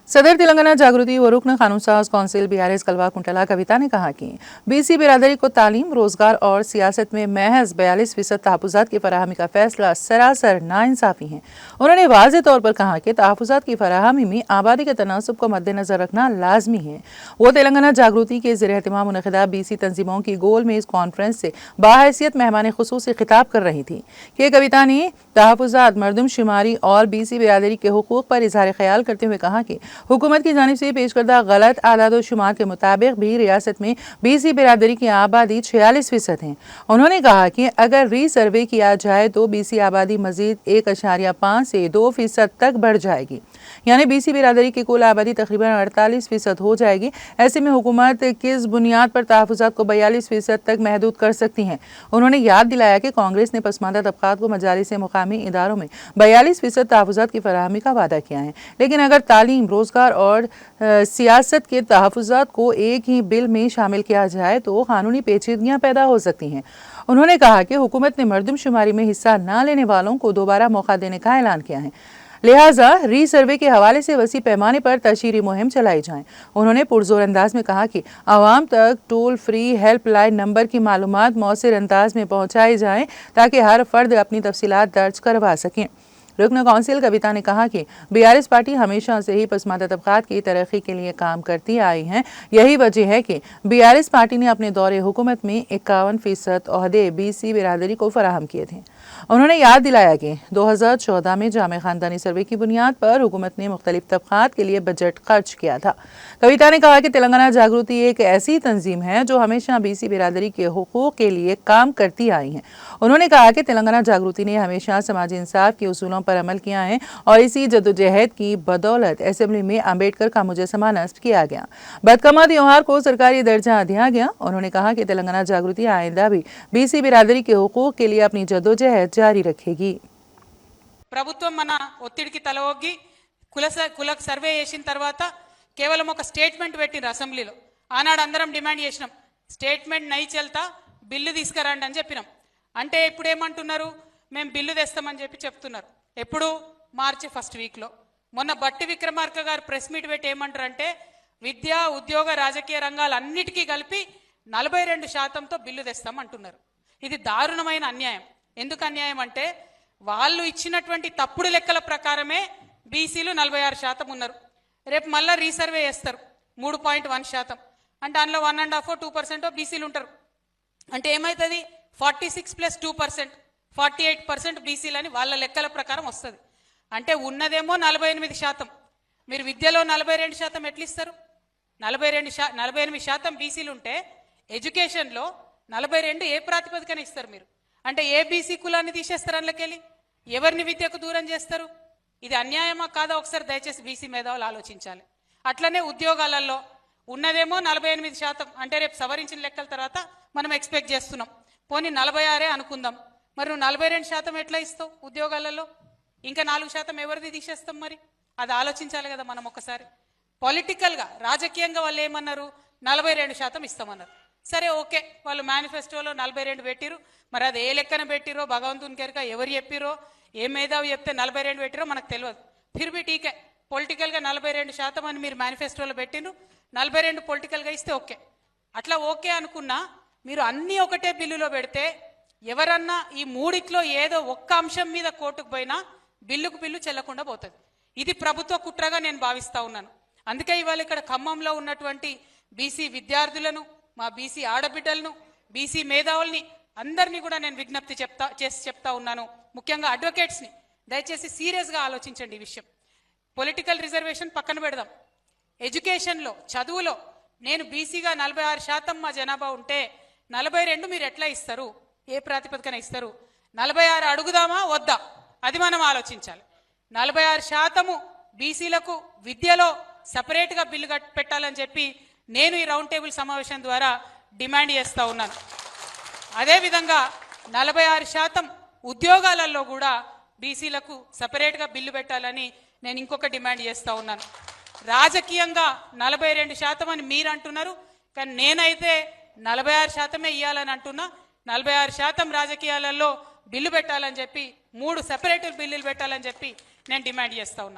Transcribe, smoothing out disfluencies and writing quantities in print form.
सदर तेलंगाना जागृति व रुकन कानून साज कौंसिल बीआरएस कलवा कुंटला कविता ने कहा कि बीसी बिरादरी को तालीम, रोजगार और सियासत में महज 42% तहफुजात की फराहमी का फैसला सरासर नाइंसाफी है। उन्होंने वाज़ेह तौर पर कहा कि तहफुजात की फराहमी में आबादी के तनासुब को मद्देनजर रखना लाजमी है। वो तेलंगाना जागृति के ज़ेर एहतमाम मुनक़िदा बीसी तंजीमों की गोल में इस कॉन्फ्रेंस से बाहैसियत मेहमान खुसूसी खिताब कर रही थी कि कविता ने तहफुजात, मरदमशुमारी और बीसी बिरादरी के हुकूक पर इजहार ख्याल करते हुए कहा कि हुकूमत की जानिब से पेश करदा गलत आदाद शुमार के मुताबिक भी रियासत में बीसी बिरादरी की आबादी 46% है। उन्होंने कहा कि अगर रीसर्वे किया जाए तो बीसी आबादी मजीद 1.5 से 2% तक बढ़ जाएगी, यानी बीसी बिरादरी की कुल आबादी तकरीबन 48% हो जाएगी। ऐसे में हुकूमत किस बुनियाद पर तहफुजात को 42% तक महदूद कर सकती है। उन्होंने याद दिलाया कि कांग्रेस ने पसमानदा तबकात को मजालिस मुकामी इदारों में 42% तहफुजात की फराहमी का वादा किया है, लेकिन अगर तालीम, रोजगार और सियासत के तहफुजात को एक ही बिल में शामिल किया जाए तो कानूनी पेचीदगियां पैदा हो सकती हैं। उन्होंने कहा कि हुकूमत ने मरदमशुमारी में हिस्सा न लेने वालों को दोबारा मौका देने का ऐलान किया है, लिहाजा रीसर्वे के हवाले से वसी पैमाने पर तशहीरी मुहिम चलाई जाए। उन्होंने पुरजोर अंदाज में कहा कि आवाम तक टोल फ्री हेल्पलाइन नंबर की मालूमात मौसर अंदाज में पहुंचाई जाएं ताकि हर फर्द अपनी तफसीलात दर्ज करवा सकें। रुकन कौंसिल कविता ने कहा कि बीआरएस पार्टी हमेशा से ही पसमानदा तबकात की तरक्की के लिए काम करती आई है। यही वजह है कि बीआरएस पार्टी ने अपने दौरे हुकूमत में 51% ओहदे बीसी बिरादरी को फराहम किए थे। उन्होंने याद दिलाया कि 2014 में जामे खानदानी सर्वे की बुनियाद पर हुकूमत ने मुख्तलिफ तबकात के लिए बजट खर्च किया था। कविता ने कहा कि तेलंगाना जागृति एक ऐसी तंजीम है जो हमेशा बीसी बिरादरी के हुकूक के लिए काम करती आई है। उन्होंने कहा कि तेलंगाना जागृति ने हमेशा समाजी इंसाफ के उसूलों पर अमल किया है और इसी जद्दोजहद की बदौलत असेंबली में अम्बेडकर का मुजस्समा नस्ब किया गया, बदकमा त्योहार को सरकारी दर्जा दिया गया। उन्होंने कहा कि तेलंगाना जागृति आइंदा भी बीसी बिरादरी के हुकूक के लिए अपनी जद्दोजहद जारी रखेगी। ప్రభుత్వం మన ఒత్తిడికి తలవొగ్గి కుల సర్వే చేసిన తర్వాత కేవలం ఒక స్టేట్మెంట్ పెట్టిన అసెంబ్లీలో ఆనాడు అందరం డిమాండ్ చేసినాం, స్టేట్మెంట్ నై చెల్తా బిల్లు తీసుకురండి అని చెప్పినాం. అంటే ఇప్పుడు ఏమంటున్నారు, మేము బిల్లు తెస్తామని చెప్తున్నారు. ఎప్పుడు మార్చి ఫస్ట్ వీక్లో మొన్న బట్టి విక్రమార్క గారు ప్రెస్ మీట్ పెట్టి ఏమంటారంటే విద్య, ఉద్యోగ, రాజకీయ రంగాలన్నిటికీ కలిపి 42%తో బిల్లు తెస్తామంటున్నారు. ఇది దారుణమైన అన్యాయం. ఎందుకు అన్యాయం అంటే వాళ్ళు ఇచ్చినటువంటి తప్పుడు లెక్కల ప్రకారమే బీసీలు 46% ఉన్నారు. రేపు మళ్ళీ రీసర్వే చేస్తారు 3.1%, అంటే అందులో 1.5-2% బీసీలు ఉంటారు. అంటే ఏమవుతుంది, 46 + 2% 48% బీసీలు అని వాళ్ళ లెక్కల ప్రకారం వస్తుంది. అంటే ఉన్నదేమో 48%, మీరు విద్యలో 42% ఎట్లా ఇస్తారు? 48% బీసీలు ఉంటే ఎడ్యుకేషన్లో 42 ఏ ప్రాతిపదికన ఇస్తారు మీరు? అంటే ఏ బీసీ కులాన్ని తీసేస్తారు, అందులోకెళ్ళి ఎవరిని విద్యకు దూరం చేస్తారు? ఇది అన్యాయమా కాదా ఒకసారి దయచేసి బీసీ మేధావులు ఆలోచించాలి. అట్లనే ఉద్యోగాలలో ఉన్నదేమో 48%, అంటే రేపు సవరించిన లెక్కల తర్వాత మనం ఎక్స్పెక్ట్ చేస్తున్నాం, పోనీ 46 అనుకుందాం. మరి నువ్వు 42% ఎట్లా ఇస్తావు ఉద్యోగాలలో? ఇంకా 4% ఎవరిది తీసేస్తాం? మరి అది ఆలోచించాలి కదా మనం ఒకసారి. పొలిటికల్గా, రాజకీయంగా వాళ్ళు ఏమన్నారు, 42% ఇస్తామన్నారు. సరే, ఓకే, వాళ్ళు మేనిఫెస్టోలో 42 పెట్టిరు. మరి అది ఏ లెక్కన పెట్టిరో భగవంతుని కెరక, ఎవరు చెప్పిరో, ఏ మేధావి చెప్తే 42 పెట్టిరో మనకు తెలియదు. ఫిర్బి టీకే, పొలిటికల్గా 42% అని మీరు మేనిఫెస్టోలో పెట్టిరు, 42 పొలిటికల్గా ఇస్తే ఓకే. అట్లా ఓకే అనుకున్నా మీరు అన్నీ ఒకటే బిల్లులో పెడితే ఎవరన్నా ఈ మూడిట్లో ఏదో ఒక్క అంశం మీద కోర్టుకు పోయినా బిల్లుకు బిల్లు చెల్లకుండా పోతుంది. ఇది ప్రభుత్వ కుట్రగా నేను భావిస్తా ఉన్నాను. అందుకే ఇవాళ ఇక్కడ ఖమ్మంలో ఉన్నటువంటి బీసీ విద్యార్థులను, మా బీసీ ఆడబిడ్డలను, బీసీ మేధావుల్ని అందరినీ కూడా నేను విజ్ఞప్తి చెప్తా ఉన్నాను. ముఖ్యంగా అడ్వకేట్స్ని దయచేసి సీరియస్గా ఆలోచించండి ఈ విషయం. పొలిటికల్ రిజర్వేషన్ పక్కన పెడదాం. ఎడ్యుకేషన్లో, చదువులో నేను బీసీగా 46% మా జనాభా ఉంటే 42 మీరు ఎట్లా ఇస్తారు? ఏ ప్రాతిపదికన ఇస్తారు? 46 అడుగుదామా వద్దా? అది మనం ఆలోచించాలి. 46% బీసీలకు విద్యలో సపరేట్గా బిల్లు పెట్టాలని చెప్పి నేను ఈ రౌండ్ టేబుల్ సమావేశం ద్వారా డిమాండ్ చేస్తూ ఉన్నాను. అదేవిధంగా 46% ఉద్యోగాలలో కూడా బీసీలకు సపరేట్గా బిల్లు పెట్టాలని నేను ఇంకొక డిమాండ్ చేస్తూ ఉన్నాను. రాజకీయంగా 42% అని మీరు అంటున్నారు, కానీ నేనైతే 46% ఇవ్వాలని అంటున్నా. 46% రాజకీయాలలో బిల్లు పెట్టాలని చెప్పి 3 సెపరేట్ బిల్లులు పెట్టాలని చెప్పి నేను డిమాండ్ చేస్తా ఉన్నా.